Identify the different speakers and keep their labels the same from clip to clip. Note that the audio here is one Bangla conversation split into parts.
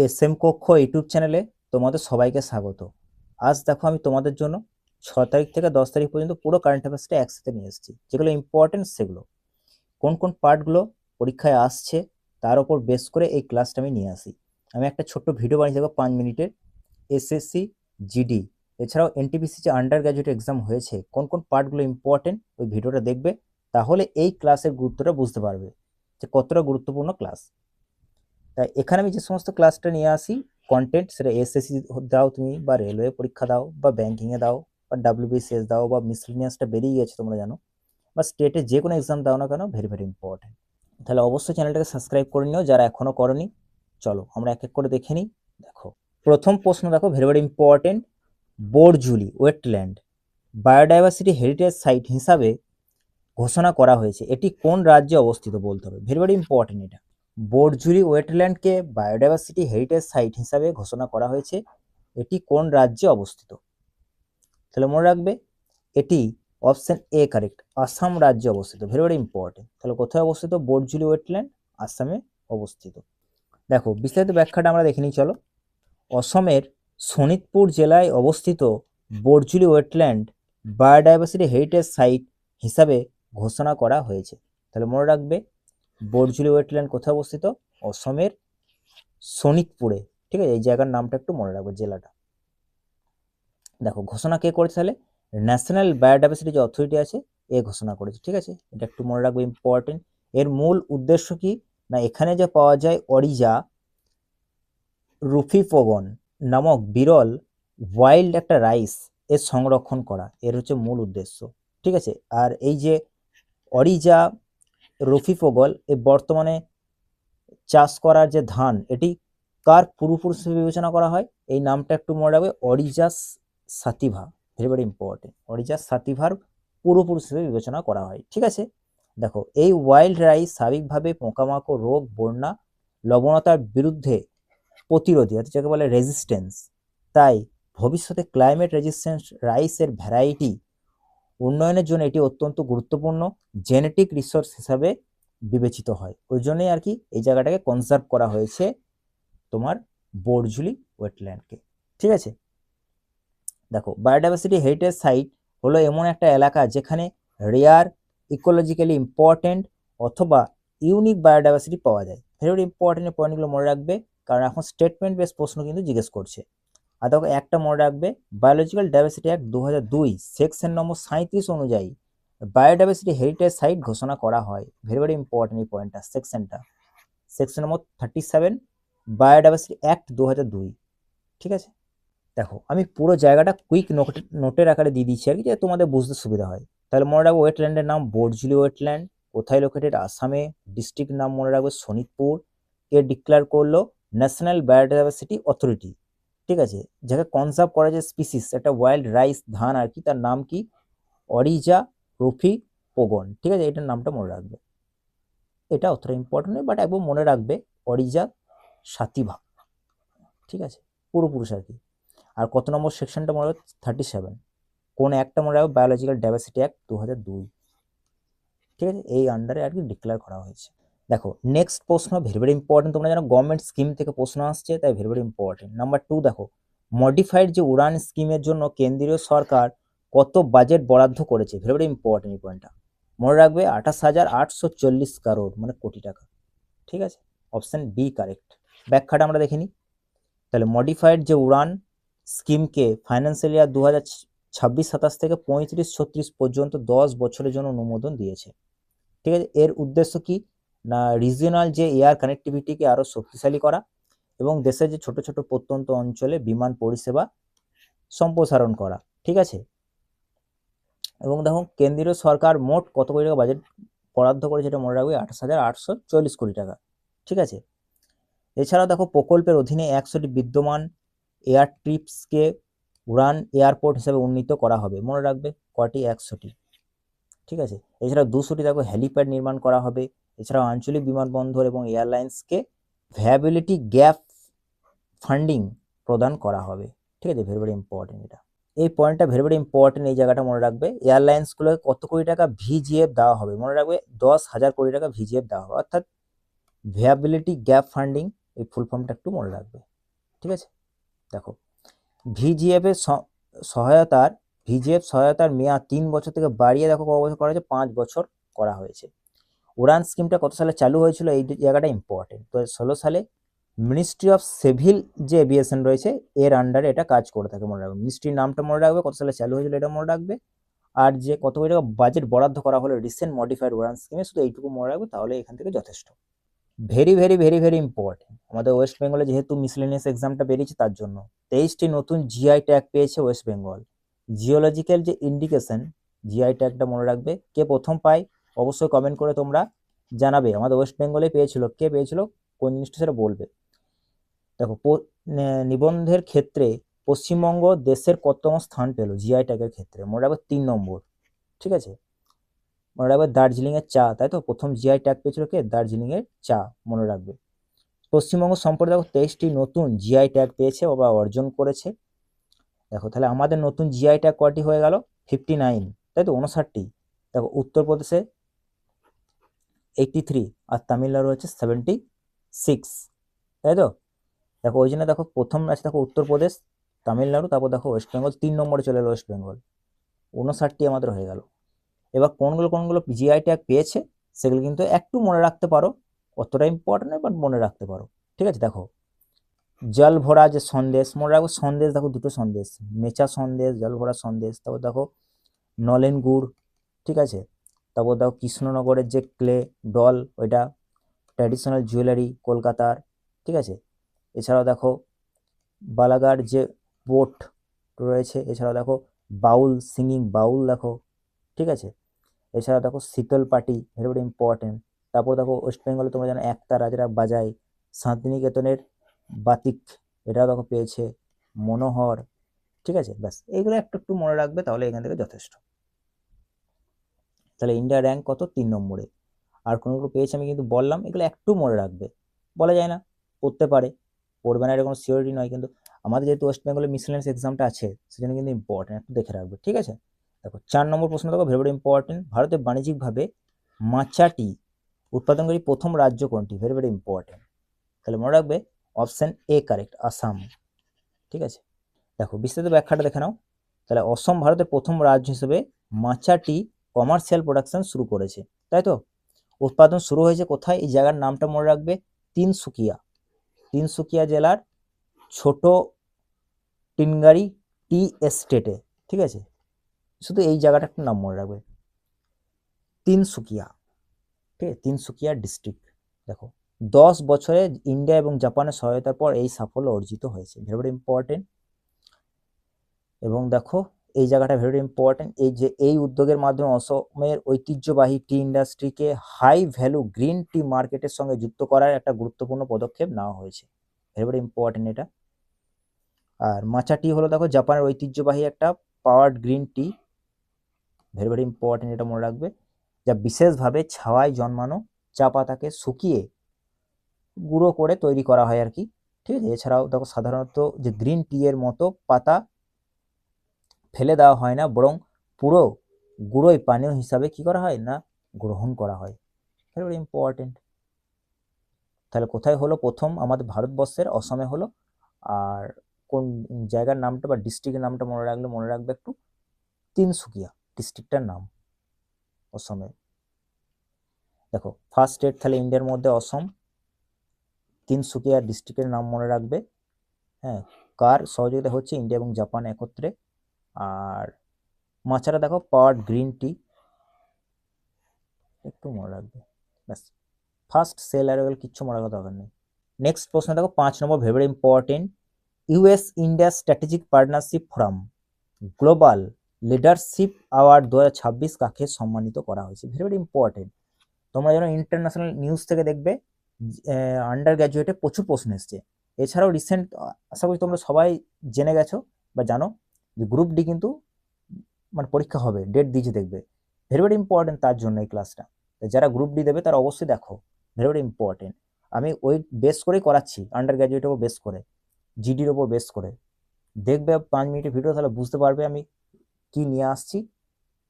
Speaker 1: এসএম কক্ষ ইউটিউব চ্যানেলে তোমাদের সবাইকে স্বাগত। আজ দেখো আমি তোমাদের জন্য 6 তারিখ থেকে 10 তারিখ পর্যন্ত পুরো কারেন্ট অ্যাফেয়ার্সটা একসাথে নিয়ে এসেছি, যেগুলো ইম্পর্টেন্ট সেগুলো কোন কোন পার্টগুলো পরীক্ষায় আসছে তার উপর বেস করে এই ক্লাসটা আমি নিয়ে আসি। আমি একটা ছোট্ট ভিডিও বানিয়ে দেবো 5 মিনিটের। এসএসসি জিডি এছাড়াও এনটিপিসি যে আন্ডার গ্র্যাজুয়েট এক্সাম হয়েছে কোন কোন পার্টগুলো ইম্পর্টেন্ট ওই ভিডিওটা দেখবে, তাহলে এই ক্লাসের গুরুত্বটা বুঝতে পারবে যে কতটা গুরুত্বপূর্ণ ক্লাস। তাই এখানে আমি যে সমস্ত ক্লাসটা নিয়ে আসি কন্টেন্ট, সেটা এসএসসি দাও তুমি, বা রেলওয়ে পরীক্ষা দাও, বা ব্যাঙ্কিংয়ে দাও, বা ডাব্লিউবিসিএস দাও, বা মিসলিনিয়াসটা বেরিয়ে গেছে তোমরা জানো, বা স্টেটে যে কোনো এক্সাম দাও না কেন, ভেরি ভেরি ইম্পর্টেন্ট। তাহলে অবশ্যই চ্যানেলটাকে সাবস্ক্রাইব করে নিও যারা এখনো করনি। চলো আমরা এক এক করে দেখে নিই। দেখো প্রথম প্রশ্ন, দেখো very very important. Borjuli wetland biodiversity heritage site হিসাবে ঘোষণা করা হয়েছে, এটি কোন রাজ্যে অবস্থিত বলতে হবে, ভেরি ভেরি ইম্পর্টেন্ট এটা। বোরজুলি ওয়েটল্যান্ডকে বায়োডাইভার্সিটি হেরিটেজ সাইট হিসাবে ঘোষণা করা হয়েছে, এটি কোন রাজ্যে অবস্থিত? তাহলে মনে রাখবে এটি অপশন এ কারেক্ট, আসাম রাজ্যে অবস্থিত, ভেরি ভেরি ইম্পর্টেন্ট। তাহলে কোথায় অবস্থিত? বোরজুলি ওয়েটল্যান্ড আসামে অবস্থিত। দেখো বিস্তারিত ব্যাখ্যাটা আমরা দেখে নিই চলো। অসমের শোনিতপুর জেলায় অবস্থিত বোরজুলি ওয়েটল্যান্ড বায়োডাইভার্সিটি হেরিটেজ সাইট হিসাবে ঘোষণা করা হয়েছে। তাহলে মনে রাখবে বোরজুলি ওয়েটল্যান্ড কোথায় অবস্থিত? অসমের শোনিতপুরে। ঠিক আছে, এই জায়গার নামটা একটু মনে রাখবে, জেলাটা। দেখো ঘোষণা কে করেছে? তাহলে ন্যাশনাল বায়োডাইভার্সিটি যে অথরিটি আছে এ ঘোষণা করেছে। ঠিক আছে, এটা একটু মনে রাখবে, ইম্পর্টেন্ট। এর মূল উদ্দেশ্য কি না, এখানে যে পাওয়া যায় অরিজা রুফিপোগন নামক বিরল ওয়াইল্ড একটা রাইস এর সংরক্ষণ করা, এর হচ্ছে মূল উদ্দেশ্য। ঠিক আছে, আর এই যে অরিজা রফিপোগল এ বর্তমানে চাষ করার যে ধান, এটি কার পূর্বপুরুষ হিসেবে বিবেচনা করা হয়? এই নামটা একটু মনে রাখবে, অরিজাস সাতিভা, ভেরি ভেরি ইম্পর্টেন্ট। অরিজাস সাতিভার পূর্বপুরুষ হিসেবে বিবেচনা করা হয়। ঠিক আছে, দেখো এই ওয়াইল্ড রাইস স্বাভাবিকভাবে পোকামাকড়, রোগ, বন্যা, লবণতার বিরুদ্ধে প্রতিরোধী, অর্থাৎ যাকে বলে রেজিস্ট্যান্স। তাই ভবিষ্যতে ক্লাইমেট রেজিস্ট্যান্স রাইসের ভ্যারাইটি উন্নয়নের জন্য এটি অত্যন্ত গুরুত্বপূর্ণ জেনেটিক রিসোর্স হিসাবে বিবেচিত হয়। ওই জন্যই আর কি এই জায়গাটাকে কনজার্ভ করা হয়েছে তোমার বোরজুলি ওয়েটল্যান্ডকে। ঠিক আছে, দেখো বায়োডাইভার্সিটি হেরিটেজ সাইট হলো এমন একটা এলাকা যেখানে রেয়ার, ইকোলজিক্যালি ইম্পর্টেন্ট অথবা ইউনিক বায়োডাইভার্সিটি পাওয়া যায়। ভেরি ইম্পর্টেন্ট পয়েন্টগুলো মনে রাখবে, কারণ এখন স্টেটমেন্ট বেস প্রশ্ন কিন্তু জিজ্ঞেস করছে। আর দেখো একটা মনে রাখবে, বায়োলজিক্যাল ডাইভার্সিটি অ্যাক্ট 2002 সেকশন নম্বর 37 অনুযায়ী বায়োডাইভার্সিটি হেরিটেজ সাইট ঘোষণা করা হয়। ভেরি ভেরি ইম্পর্টেন্ট এই পয়েন্টটা, সেকশন নম্বর 37 বায়োডাইভার্সিটি অ্যাক্ট 2002। ঠিক আছে, দেখো আমি পুরো জায়গাটা কুইক নোটের আকারে দিয়ে দিচ্ছি আর কি, যাতে তোমাদের বুঝতে সুবিধা হয়। তাহলে মনে রাখবো ওয়েটল্যান্ডের নাম বোরজুলি ওয়েটল্যান্ড, কোথায় লোকেটেড? আসামে। ডিস্ট্রিক্ট নাম মনে রাখবে শোনিতপুর। কে ডিক্লেয়ার করলো? National biodiversity authority. ঠিক আছে, যাকে কনজার্ভ করা যে স্পিসিস, একটা ওয়াইল্ড রাইস ধান আর কি, তার নাম কি? অরিজা রুফি পোগন। ঠিক আছে, এটার নামটা মনে রাখবে, এটা অতটা ইম্পর্টেন্ট নয়, বাট একবার মনে রাখবে অরিজা সাতিভা। ঠিক আছে, পুরোপুরুষ আর কি। আর কত নম্বর সেকশনটা মনে রাখবে? 37। কোন একটা মনে রাখবে? Biological diversity act 2002। ঠিক আছে, এই আন্ডারে আর কি ডিক্লেয়ার করা হয়েছে। দেখো নেক্সট প্রশ্ন ভেরি ভেরি ইম্পর্টেন্ট, তোমরা জানো গভর্নমেন্ট স্কিম থেকে প্রশ্ন আসছে, তাই ভেরি ভেরি ইম্পর্টেন্ট। নাম্বার 2 দেখো, মডিফাইড যে উড়ান স্কিমের জন্য কেন্দ্রীয় সরকার কত বাজেট বরাদ্দ করেছে? ভেরি ভেরি ইম্পর্টেন্ট এই পয়েন্টটা মনে রাখবে, 28,840 কারোর, মানে কোটি টাকা। ঠিক আছে, অপশন বি কারেক্ট। ব্যাখ্যাটা আমরা দেখে নিই। তাহলে মডিফাইড যে উড়ান স্কিমকে ফাইন্যান্সিয়াল ইয়ার 2026-27 থেকে 35-36 পর্যন্ত 10 বছরের জন্য অনুমোদন দিয়েছে। ঠিক আছে, এর উদ্দেশ্য কি না, রিজিওনাল যে এয়ার কানেক্টিভিটিকে আরো শক্তিশালী করা এবং দেশের যে ছোট ছোট প্রত্যন্ত অঞ্চলে বিমান পরিষেবা সম্প্রসারণ করা। ঠিক আছে, এবং দেখো কেন্দ্রীয় সরকার মোট কত কোটি টাকা বাজেট বরাদ্দ করেছে, এটা মনে রাখবে, 28,840 কোটি টাকা। ঠিক আছে, এছাড়াও দেখো প্রকল্পের অধীনে 100টি বিদ্যমান এয়ার ট্রিপসকে উড়ান এয়ারপোর্ট হিসেবে উন্নীত করা হবে। মনে রাখবে কটি? 100টি। ঠিক আছে, এছাড়াও 200টি দেখো হেলিপ্যাড নির্মাণ করা হবে। এছাড়াও আঞ্চলিক বিমানবন্দর এবং এয়ারলাইন্সকে ভ্যাবিলিটি গ্যাপ ফান্ডিং প্রদান করা হবে। ঠিক আছে, ভেরি ভেরি ইম্পর্টেন্ট এটা, এই পয়েন্টটা ভেরি ভেরি ইম্পর্টেন্ট, এই জায়গাটা মনে রাখবে। এয়ারলাইন্সগুলোকে কত কোটি টাকা ভিজিএফ দেওয়া হবে? মনে রাখবে 10,000 কোটি টাকা ভিজিএফ দেওয়া হবে, অর্থাৎ ভ্যাবিলিটি গ্যাপ ফান্ডিং এই ফুল ফর্মটা একটু মনে রাখবে, ঠিক আছে। দেখো ভিজিএফ এর সহায়তার ভিজিএফ সহায়তার মেয়াদ 3 বছর থেকে বাড়িয়ে দেখো কত বছর করা হয়েছে, 5 বছর করা হয়েছে। উড়ান স্কিমটা কত সালে চালু হয়েছিল, এই জায়গাটা ইম্পর্টেন্ট। 2016 সালে মিনিস্ট্রি অফ সিভিল যে এভিয়েশন রয়েছে এর আন্ডারে এটা কাজ করে থাকে, মনে রাখবে। মিনিস্ট্রির নামটা মনে রাখবে, কত সালে চালু হয়েছিল এটা মনে রাখবে, আর যে কত কোটি টাকা বাজেট বরাদ্দ করা হলো রিসেন্ট মডিফাইড উড়ান স্কিমে, শুধু এইটুকু মনে রাখবে, তাহলে এখান থেকে যথেষ্ট। Very very very very important, আমাদের ওয়েস্ট বেঙ্গলে যেহেতু মিসলেনিয়াস এক্সামটা বেরিয়েছে তার জন্য 23টি নতুন জিআই ট্যাগ পেয়েছে ওয়েস্ট বেঙ্গল। জিওলজিক্যাল যে ইন্ডিকেশন জিআই ট্যাগটা মনে রাখবে, কে প্রথম পায় অবশ্যই কমেন্ট করে তোমরা জানাবে। আমাদের ওয়েস্ট বেঙ্গলে পেয়েছিল, কে পেয়েছিল, কোন জিনিসটা সেটা বলবে। দেখো নিবন্ধের ক্ষেত্রে পশ্চিমবঙ্গ দেশের কততম স্থান পেল জিআই ট্যাগের ক্ষেত্রে, মনে রাখবে 3 নম্বর, ঠিক আছে। মনে রাখবে দার্জিলিংয়ের চা, তাই তো প্রথম জিআই ট্যাগ পেয়েছিল কে, দার্জিলিংয়ের চা, মনে রাখবে। পশ্চিমবঙ্গ সম্পর্কে দেখো 23টি নতুন জিআই ট্যাগ পেয়েছে বা অর্জন করেছে। দেখো তাহলে আমাদের নতুন জিআই ট্যাগ কয়টি হয়ে গেল, 59, তাই তো 59টি। দেখো উত্তরপ্রদেশে 83 আর তামিলনাড়ু হচ্ছে 76, তাই তো। দেখো ওই জন্য দেখো প্রথম আছে দেখো উত্তরপ্রদেশ, তামিলনাড়ু, তারপর দেখো ওয়েস্ট বেঙ্গল, 3 নম্বরে চলে এলো ওয়েস্ট বেঙ্গল, 59টি আমাদের হয়ে গেল। এবার কোনগুলো জিআই ট্যাগ পেয়েছে সেগুলো কিন্তু একটু মনে রাখতে পারো, অতটা ইম্পর্টেন্ট নয় বাট মনে রাখতে পারো, ঠিক আছে। দেখো জল ভরা যে সন্দেশ, মনে রাখবো সন্দেশ, দেখো দুটো সন্দেশ, মেচা সন্দেশ, জল ভরা সন্দেশ। তারপর দেখো নলেন গুড়, ঠিক আছে। তারপর দেখো কৃষ্ণনগরের যে ক্লে ডল, ওইটা ট্র্যাডিশনাল জুয়েলারি কলকাতার, ঠিক আছে। এছাড়াও দেখো বালাগার যে বোট রয়েছে, এছাড়াও দেখো বাউল সিঙ্গিং বাউল দেখো, ঠিক আছে। এছাড়া দেখো শীতল পাটি, ভেরি ভেরি ইম্পর্টেন্ট। তারপর দেখো ওয়েস্ট বেঙ্গলে তোমরা জানো একতা রাজারা বাজায়, শান্তিনিকেতনের বাতিক, এটাও দেখো পেয়েছে, মনোহর, ঠিক আছে। ব্যাস এইগুলো একটু একটু মনে রাখবে, তাহলে এখান থেকে যথেষ্ট। তাহলে ইন্ডিয়া র্যাঙ্ক কত, 3 নম্বরে। আর কোনগুলো পেয়েছে আমি কিন্তু বললাম, এগুলো একটু মনে রাখবে, বলা যায় না, পড়তে পারে, পড়বে না এরকম সিওরিটি নয়, কিন্তু আমাদের যেহেতু ওয়েস্ট বেঙ্গলে মিসলেনিয়াস এক্সামটা আছে সেজন্য কিন্তু ইম্পর্টেন্ট, একটু দেখে রাখবে, ঠিক আছে। দেখো 4 নম্বর প্রশ্ন দেখো, ভেরি ভেরি ইম্পর্টেন্ট। ভারতে বাণিজ্যিকভাবে মাচা টি উৎপাদনকারী প্রথম রাজ্য কোনটি, ভেরি ভেরি ইম্পর্টেন্ট। তাহলে মনে রাখবে অপশন এ কারেক্ট, আসাম, ঠিক আছে। দেখো বিস্তারিত ব্যাখ্যাটা দেখে নাও। তাহলে অসম ভারতের প্রথম রাজ্য হিসেবে মাচা টি কমার্শিয়াল প্রোডাকশন শুরু করেছে, তাই তো। উৎপাদন শুরু হয়েছে কোথায়, এই জায়গার নামটা মনে রাখবে, তিনসুকিয়া, তিনসুকিয়া জেলার ছোট টিনগারি টি এস্টেটে, ঠিক আছে। শুধু এই জায়গাটা একটু নাম মনে রাখবে, তিনসুকিয়া, ঠিক আছে, তিনসুকিয়া ডিস্ট্রিক্ট। দেখো 10 বছরে ইন্ডিয়া এবং জাপানের সহায়তার পর এই সাফল্য অর্জিত হয়েছে, ভেরি ভেরি ইম্পর্টেন্ট। এবং দেখো এই জায়গাটা ভেরি ইম্পর্টেন্ট, এই যে এই উদ্যোগের মাধ্যমে অসমের ঐতিহ্যবাহী টি ইন্ডাস্ট্রিকে হাই ভ্যালু গ্রিন টি মার্কেটের সঙ্গে যুক্ত করার একটা গুরুত্বপূর্ণ পদক্ষেপ নেওয়া হয়েছে, ভেরি ভেরি ইম্পর্টেন্ট এটা। আর মাচা টি হলো দেখো জাপানের ঐতিহ্যবাহী একটা powered green tea, very very important, এটা মনে রাখবে, যা বিশেষভাবে ছাওয়ায় জন্মানো চা পাতাকে শুকিয়ে গুঁড়ো করে তৈরি করা হয় আর কি, ঠিক আছে। এছাড়াও দেখো সাধারণত যে গ্রিন টি এর মতো পাতা ফেলে দেওয়া হয় না, বরং পুরো গুঁড়োই পানীয় হিসাবে কি করা হয় না, গ্রহণ করা হয়, ভেরি ভেরি ইম্পর্টেন্ট। তাহলে কোথায় হলো প্রথম, আমাদের ভারতবর্ষের অসমে হলো। আর কোন জায়গার নামটা বা ডিস্ট্রিক্টের নামটা মনে রাখবে একটু, তিনসুকিয়া ডিস্ট্রিক্টটার নাম অসমে। দেখো ফার্স্ট স্টেট তাহলে ইন্ডিয়ার মধ্যে অসম, তিনসুকিয়া ডিস্ট্রিক্টের নাম মনে রাখবে, হ্যাঁ। কার সহযোগিতা হচ্ছে, ইন্ডিয়া এবং জাপান একত্রে। আর মাচাটা দেখো পাওয়ার গ্রিন টি, একটু মনে রাখবে, ব্যাস। ফার্স্ট সেল অ্যারাইভাল কিচ্ছু মনে রাখার দরকার নেই। নেক্সট প্রশ্ন দেখো 5 নম্বর, very important. US India strategic partnership forum global leadership award 2026 কাকে সম্মানিত করা হয়েছে, ভেরি ভেরি ইম্পর্টেন্ট। তোমরা যেন ইন্টারন্যাশনাল নিউজ থেকে দেখবে, আন্ডার গ্র্যাজুয়েটে প্রচুর প্রশ্ন এসছে। এছাড়াও রিসেন্ট আশা করি তোমরা সবাই জেনে গেছো বা জানো যে গ্রুপ ডি কিন্তু মানে পরীক্ষা হবে, ডেট দিয়েছে দেখবে, ভেরি ভেরি ইম্পর্টেন্ট তার জন্য এই ক্লাসটা। যারা গ্রুপ ডি দেবে তারা অবশ্যই দেখো, ভেরি ভেরি ইম্পর্টেন্ট। আমি ওই বেস করেই করাচ্ছি, আন্ডার গ্র্যাজুয়েটের উপর বেস করে, জিডির ওপর বেস করে। দেখবে 5 মিনিটের ভিডিও, তাহলে বুঝতে পারবে আমি কি নিয়ে আসছি,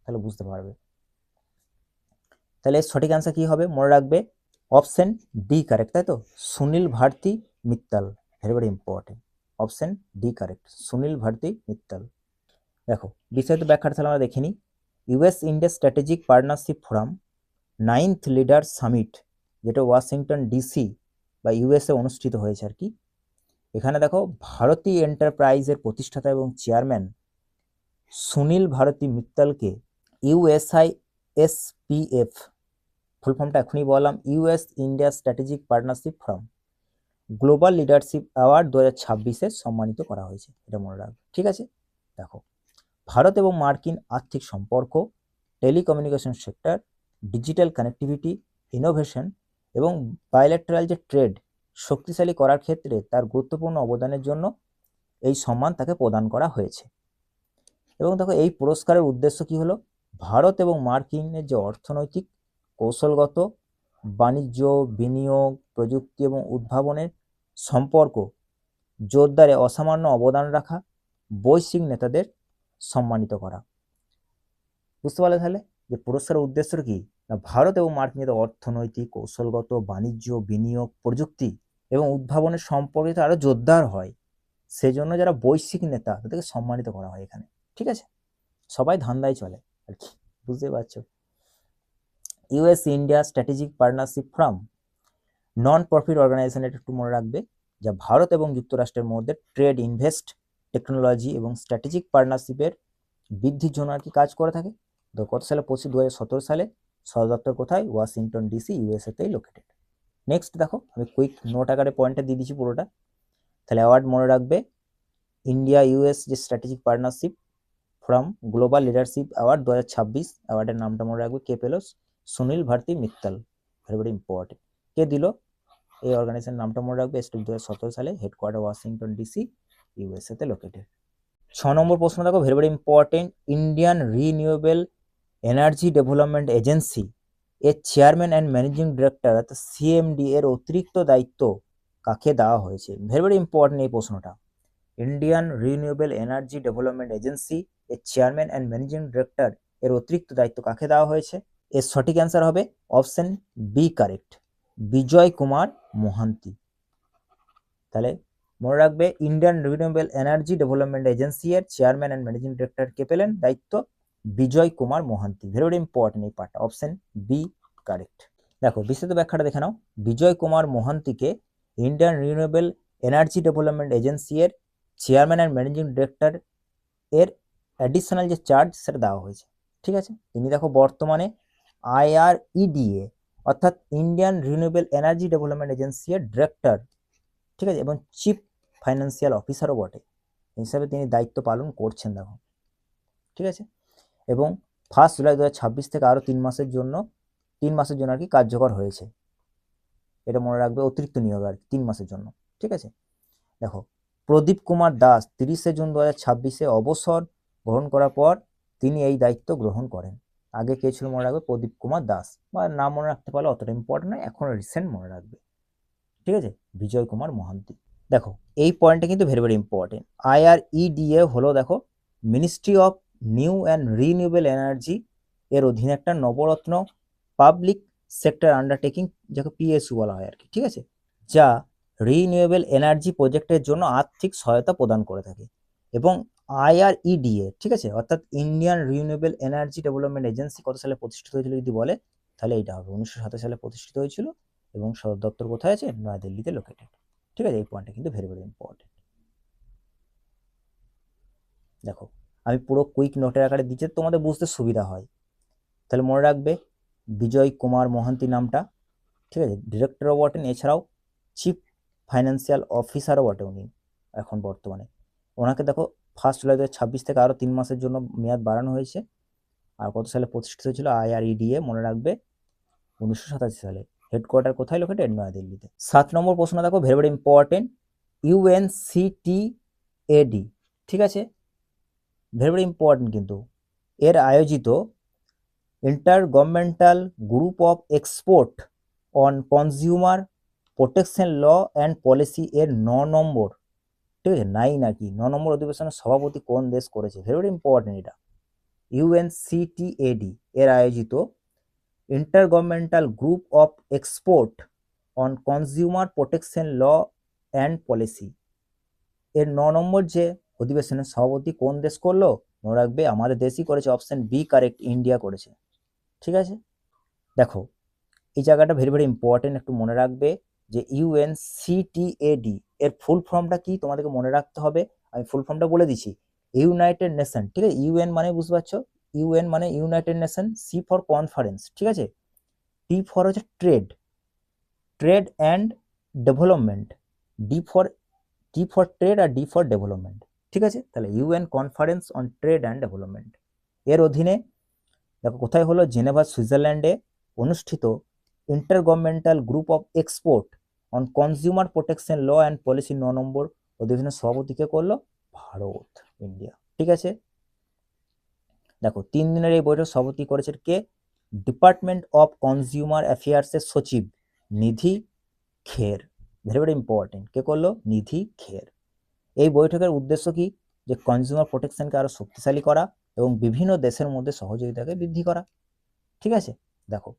Speaker 1: তাহলে বুঝতে পারবে। তাহলে সঠিক অ্যান্সার কি হবে, মনে রাখবে অপশন ডি কারেক্ট, তাই তো। Sunil Bharti Mittal, very very important, option D correct, Sunil Bharti Mittal. দেখো বিস্তারিত ব্যাখ্যাটা তাহলে আমরা দেখিনি। US India strategic partnership forum 9th leader summit, যেটা ওয়াশিংটন ডিসি বা ইউএসএ অনুষ্ঠিত হয়েছে আর কি। এখানে দেখো ভারতী এন্টারপ্রাইজের প্রতিষ্ঠাতা এবং চেয়ারম্যান সুনীল ভারতী মিত্তালকে ইউএসআইএসপিএফ, ফুল ফর্মটা এখনই বললাম, US India strategic partnership forum global leadership award 2026-এ সম্মানিত করা হয়েছে, এটা মনে রাখবে, ঠিক আছে। দেখো ভারত এবং মার্কিন আর্থিক সম্পর্ক, telecommunication sector, digital connectivity, innovation এবং বায়োলেটারাল যে ট্রেড শক্তিশালী করার ক্ষেত্রে তার গুরুত্বপূর্ণ অবদানের জন্য এই সম্মান তাকে প্রদান করা হয়েছে। এবং দেখো এই পুরস্কারের উদ্দেশ্য কি হলো, ভারত এবং মার্কিনের যে অর্থনৈতিক, কৌশলগত, বাণিজ্য, বিনিয়োগ, প্রযুক্তি এবং উদ্ভাবনের সম্পর্ক জোরদারে অসামান্য অবদান রাখা বৈশ্বিক নেতাদের সম্মানিত করা। বুঝতে পারলে তাহলে যে পুরস্কারের উদ্দেশ্য কি, না ভারত এবং মার্কিন যাতে অর্থনৈতিক, কৌশলগত, বাণিজ্য, বিনিয়োগ, প্রযুক্তি এবং উদ্ভাবনের সম্পর্কিত আরো জোরদার হয়, সেজন্য যারা বৈশ্বিক নেতা তাদেরকে সম্মানিত করা হয় এখানে, ঠিক আছে। সবাই ধান্দায় চলে আর কি, বুঝতে পারছো। US India strategic partnership forum non profit organisation, এটা একটু মনে রাখবে, যা ভারত এবং যুক্তরাষ্ট্রের মধ্যে ট্রেড, ইনভেস্ট, টেকনোলজি এবং স্ট্র্যাটেজিক পার্টনারশিপের বৃদ্ধির জন্য আর কি কাজ করে থাকে। তো কত সালে 2017 সালে, সদর দপ্তর কোথায়, ওয়াশিংটন ডিসি ইউএসএতেই লোকেটেড। নেক্সট দেখো আমি কুইক নোট আকারে পয়েন্টটা দিয়ে দিচ্ছি পুরোটা, তাহলে অ্যাওয়ার্ড মনে রাখবে, ইন্ডিয়া ইউএস যে strategic partnership from global leadership award 2026, অ্যাওয়ার্ডের নামটা মনে রাখবে, কে পেল, Sunil Bharti Mittal, very very important. কে দিল, এই অর্গানাইজেশনের নামটা মনে রাখবে, এস্টাবলিশ 2017 সালে, হেডকোয়ার্টার ওয়াশিংটন ডিসি ইউএসএতে লোকেটেড। 6 নম্বর প্রশ্ন দেখো, very very important, Indian renewable energy development agency এর চেয়ারম্যান অ্যান্ড ম্যানেজিং ডিরেক্টর অর্থাৎ সিএমডি এর অতিরিক্ত দায়িত্ব কাকে দেওয়া হয়েছে, ভেরি ভেরি ইম্পর্টেন্ট এই প্রশ্নটা। Indian renewable energy development agency এর চেয়ারম্যান অ্যান্ড ম্যানেজিং ডিরেক্টর এর অতিরিক্ত দায়িত্ব কাকে দেওয়া হয়েছে, এর সঠিক অ্যান্সার হবে option B correct, Vijay Kumar Mohanty. তাহলে মনে রাখবে, Indian renewable energy development agency এর চেয়ারম্যান অ্যান্ড ম্যানেজিং ডিরেক্টর কে পেলেন দায়িত্ব, Vijay Kumar Mohanty, very very important এই পার্টটা, অপশন বি কারেক্ট। দেখো বিস্তারিত ব্যাখ্যাটা দেখে নাও, বিজয় কুমার মোহান্তিকে Indian renewable energy development agency এর চেয়ারম্যান অ্যান্ড ম্যানেজিং ডিরেক্টর এর অ্যাডিশনাল যে চার্জ সেটা দেওয়া হয়েছে, ঠিক আছে। তিনি দেখো বর্তমানে IREDA অর্থাৎ Indian renewable energy development agency এর ডিরেক্টর, ঠিক আছে, এবং চিফ ফাইন্যান্সিয়াল অফিসারও বটে, হিসাবে তিনি দায়িত্ব পালন করছেন দেখো, ঠিক আছে। এবং 1 জুলাই 2026 থেকে আরও 3 মাসের জন্য আর কি কার্যকর হয়েছে, এটা মনে রাখবে, অতিরিক্ত নিয়োগ আর 3 মাসের জন্য, ঠিক আছে। দেখো প্রদীপ কুমার দাস 30 জুন 2026 অবসর গ্রহণ করার পর তিনি এই দায়িত্ব গ্রহণ করেন। আগে কে ছিল মনে রাখবে, প্রদীপ কুমার দাস, বা নাম মনে রাখতে পারলে অতটা ইম্পর্টেন্ট নয়, এখন রিসেন্ট মনে রাখবে, ঠিক আছে, বিজয় কুমার মোহান্তি। দেখো এই পয়েন্টটা কিন্তু ভেরি ভেরি ইম্পর্টেন্ট। IREDA হলো দেখো ministry of new and renewable energy এর অধীনে একটা নবরত্ন পাবলিক সেক্টর আন্ডারটেকিং, যাকে PSU বলা হয় আর কি, ঠিক আছে, যা রিনিউয়েবল এনার্জি প্রজেক্টের জন্য আর্থিক সহায়তা প্রদান করে থাকে। এবং IREDA, ঠিক আছে, অর্থাৎ Indian renewable energy development agency কত সালে প্রতিষ্ঠিত হয়েছিল যদি বলে, তাহলে এইটা হবে 1927 সালে প্রতিষ্ঠিত হয়েছিল, এবং সদর দপ্তর কোথায় আছে, নয়াদিল্লিতে লোকেটেড, ঠিক আছে। এই পয়েন্টটা কিন্তু ভেরি ভেরি ইম্পর্টেন্ট। দেখো আমি পুরো কুইক নোটের আকারে দিচ্ছি, তোমাদের বুঝতে সুবিধা হয়, তাহলে মনে রাখবে বিজয় কুমার মোহান্তি নামটা, ঠিক আছে, ডিরেক্টরও বটেন, এছাড়াও চিফ ফাইন্যান্সিয়াল অফিসারও বটে উনি এখন বর্তমানে। ওনাকে দেখো 1 জুলাই 2026 থেকে আরও 3 মাসের জন্য মেয়াদ বাড়ানো হয়েছে। আর কত সালে প্রতিষ্ঠিত হয়েছিল IREDA, মনে রাখবে 1987 সালে। হেডকোয়ার্টার কোথায় লোকেটেড, নয়াদিল্লিতে। 7 নম্বর প্রশ্ন দেখো, ভেরি ভেরি ইম্পর্টেন্ট, UNCTAD, ঠিক আছে, ভেরি ভেরি ইম্পর্টেন্ট কিন্তু, এর আয়োজিত inter governmental group of export on consumer protection law and policy এর 9 নম্বর, ঠিক আছে, 9 আর কি, 9 নম্বর অধিবেশনের সভাপতি কোন দেশ করেছে, ভেরি ভেরি ইম্পর্টেন্ট এটা। UNCTAD এর আয়োজিত inter governmental group of export on consumer protection law and policy এর 9 নম্বর যে অধিবেশনের সভাপতি কোন দেশ করলো? মনে রাখবে আমাদের দেশই করেছে, অপশন বি কারেক্ট, ইন্ডিয়া করেছে। ঠিক আছে, দেখো এই জায়গাটা ভেরি ভেরি ইম্পর্টেন্ট, একটু মনে রাখবে যে ইউএনসিটিএডি এর ফুল ফর্মটা কি তোমাদেরকে মনে রাখতে হবে। আমি ফুল ফর্মটা বলে দিচ্ছি, ইউনাইটেড নেশন। ঠিক আছে, ইউএন মানে বুঝতে পারছো, ইউএন মানে united nation, C for conference, ঠিক আছে, টি ফর হচ্ছে trade, trade and development, T for trade আর ডি ফর ডেভেলপমেন্ট। ঠিক আছে, তাহলে UN conference on trade and development এর অধীনে দেখো কোথায় হলো, জেনেভা সুইজারল্যান্ডে অনুষ্ঠিত intergovernmental group of export on consumer protection law and policy 9 number অধিবেশনের সভাপতিকে করলো ভারত, ইন্ডিয়া। ঠিক আছে, দেখো 3 দিনের এই বৈঠক সভাপতি করেছে কে? ডিপার্টমেন্ট অফ কনজিউমার অ্যাফেয়ার্সের সচিব নিধি খের, ভেরি ভেরি ইম্পর্টেন্ট, কে করলো? নিধি খের। এই বৈঠকের উদ্দেশ্য কি? যে কনজিউমার প্রোটেকশনকে আরো শক্তিশালী করা এবং বিভিন্ন দেশের মধ্যে সহযোগিতাকে বৃদ্ধি করা। ঠিক আছে, দেখো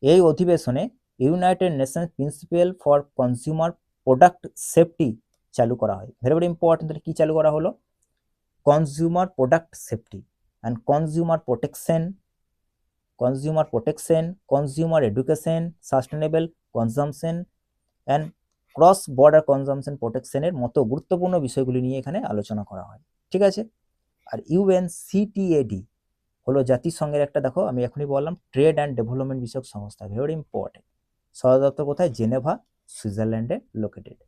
Speaker 1: এই অধিবেশনে United Nations principal for consumer product safety চালু করা হয়। ভেরি ভেরি ইম্পর্টেন্ট, তাহলে কি চালু করা হলো? Consumer product safety and consumer protection, consumer education, sustainable consumption and cross border consumption প্রোটেকশনের মতো গুরুত্বপূর্ণ বিষয়গুলি নিয়ে এখানে আলোচনা করা হয়। ঠিক আছে, আর ইউএনসিটিএডি হলো জাতিসংঘের একটা, দেখো আমি এখনই বললাম, ট্রেড অ্যান্ড ডেভেলপমেন্ট বিষয়ক সংস্থা, ভেরি ইম্পর্টেন্ট। সদর দপ্তর কোথায়? জেনেভা সুইজারল্যান্ডে লোকেটেড।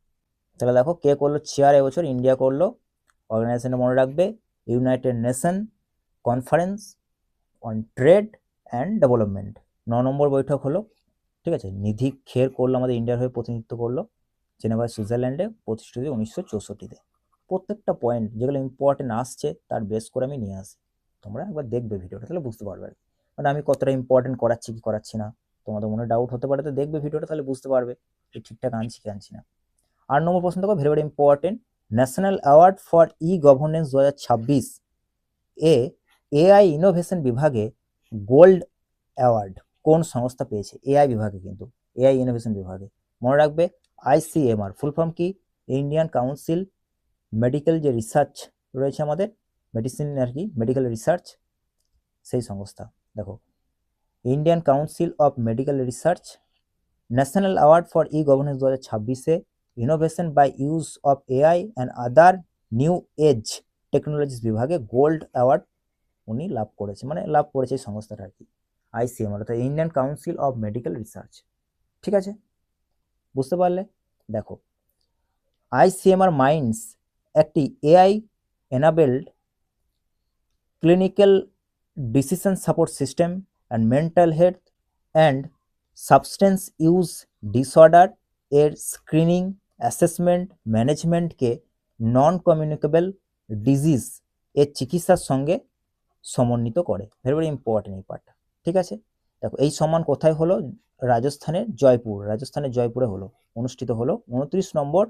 Speaker 1: তাহলে দেখো কে করলো চেয়ার এবছর? ইন্ডিয়া করলো। অর্গানাইজেশনে মনে রাখবে United nation conference on trade and development, 9 নম্বর বৈঠক হলো। ঠিক আছে, নিধি খের করলো, আমাদের ইন্ডিয়ার হয়ে প্রতিনিধিত্ব করলো, জেনেভা সুইজারল্যান্ডে প্রতিষ্ঠিত 1964-তে। প্রত্যেকটা পয়েন্ট যেগুলো ইম্পর্টেন্ট আসছে তার বেস করে আমি নিয়ে আসি, তোমরা একবার দেখবে ভিডিওটা, তাহলে বুঝতে পারবে মানে আমি কতটা ইম্পর্টেন্ট করাচ্ছি কি করাচ্ছি না। তোমাদের মনে ডাউট হতে পারে, তো দেখবে ভিডিওটা, তাহলে বুঝতে পারবে যে ঠিকঠাক আনছি কি আনছি না। 8 নম্বর প্রশ্ন দেখো, very very important, national award for e governance 2026 A AI innovation বিভাগে গোল্ড অ্যাওয়ার্ড কোন সংস্থা পেয়েছে? এআই বিভাগে, কিন্তু এআই ইনোভেশন বিভাগে মনে রাখবে আইসিএমআর, ফুল ফর্ম কি? ইন্ডিয়ান কাউন্সিল মেডিকেল যে রিসার্চ রয়েছে আমাদের, মেডিসিন আর কি, মেডিকেল রিসার্চ, সেই সংস্থা। দেখো Indian council of medical research national award for e governance 2026-এ innovation by use of AI and other new age technologies বিভাগে গোল্ড অ্যাওয়ার্ড উনি লাভ করেছে, মানে লাভ করেছে এই সংস্থাটা আর কি, আইসিএমআর অর্থাৎ Indian council of medical research. ঠিক আছে, বুঝতে পারলে? দেখো আইসিএমআর মাইন্ডস একটি AI enabled clinical decision support system and mental health and substance use disorder এর স্ক্রিনিং, অ্যাসেসমেন্ট, ম্যানেজমেন্টকে নন কমিউনিকেবল ডিজিজ এর চিকিৎসার সঙ্গে সমন্বিত করে। ভেরি ভেরি ইম্পর্টেন্ট এই পার্টটা। ঠিক আছে, দেখো এই সম্মান কোথায় হলো? রাজস্থানের জয়পুরে হলো, অনুষ্ঠিত হলো 29 নম্বর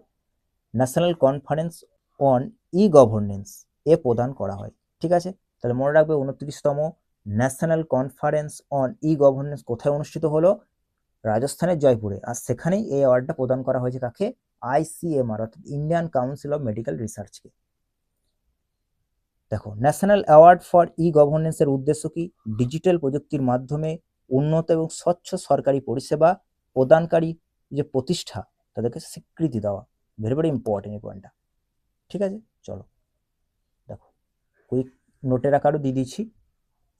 Speaker 1: national conference on e governance এ প্রদান করা হয়। ঠিক আছে, তাহলে মনে রাখবে 29তম national conference on e governance কোথায় অনুষ্ঠিত হলো? রাজস্থানের জয়পুরে, আর সেখানেই এই অ্যাওয়ার্ডটা প্রদান করা হয়েছে কাকে? আইসিএমআর অর্থাৎ ইন্ডিয়ান কাউন্সিল অফ মেডিকেল রিসার্চকে। দেখো ন্যাশনাল অ্যাওয়ার্ড ফর ই গভর্নেন্সের উদ্দেশ্য কি? ডিজিটাল প্রযুক্তির মাধ্যমে উন্নত এবং স্বচ্ছ সরকারি পরিষেবা প্রদানকারী যে প্রতিষ্ঠা তাদেরকে স্বীকৃতি দেওয়া। ভেরি ভেরি ইম্পর্টেন্ট এই পয়েন্টটা। ঠিক আছে, চলো দেখো কুইক নোটের আকারও দিয়ে দিচ্ছি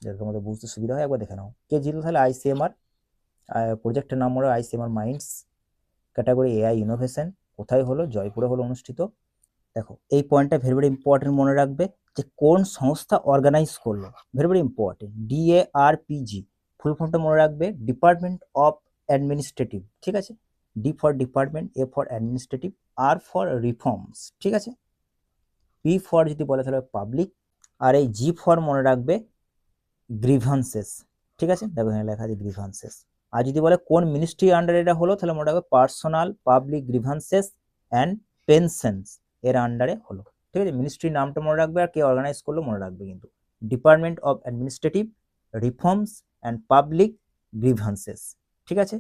Speaker 1: যাতে তোমাদের বুঝতে সুবিধা হয়, একবার দেখে নাও কে জিতল। তাহলে আইসিএমআর, প্রজেক্টের নাম হলো ICMR minds, category AI innovation, কোথায় হলো? জয়পুরে হলো অনুষ্ঠিত। দেখো এই পয়েন্টটা ভেরি ভেরি ইম্পর্টেন্ট মনে রাখবে যে কোন সংস্থা অর্গানাইজ করলো, very very important, DARPG, full ফর্মটা মনে রাখবে ডিপার্টমেন্ট অফ অ্যাডমিনিস্ট্রেটিভ। ঠিক আছে, D for department, A for administrative, R for reforms. ঠিক আছে, পি ফর যদি বলে তাহলে পাবলিক, আর এই জি ফর মনে রাখবে গ্রিভান্সেস। ঠিক আছে, দেখো এখানে লেখা আছে গ্রিভান্সেস। আর যদি বলে কোন মিনিস্ট্রি আন্ডারে এটা হলো, তাহলে মনে রাখবে personal public grievances and pensions এর আন্ডারে হলো। ঠিক আছে, মিনিস্ট্রির নামটা মনে রাখবে আর কে অর্গানাইজ করলো মনে রাখবে, কিন্তু department of administrative reforms and public grievances. ঠিক আছে,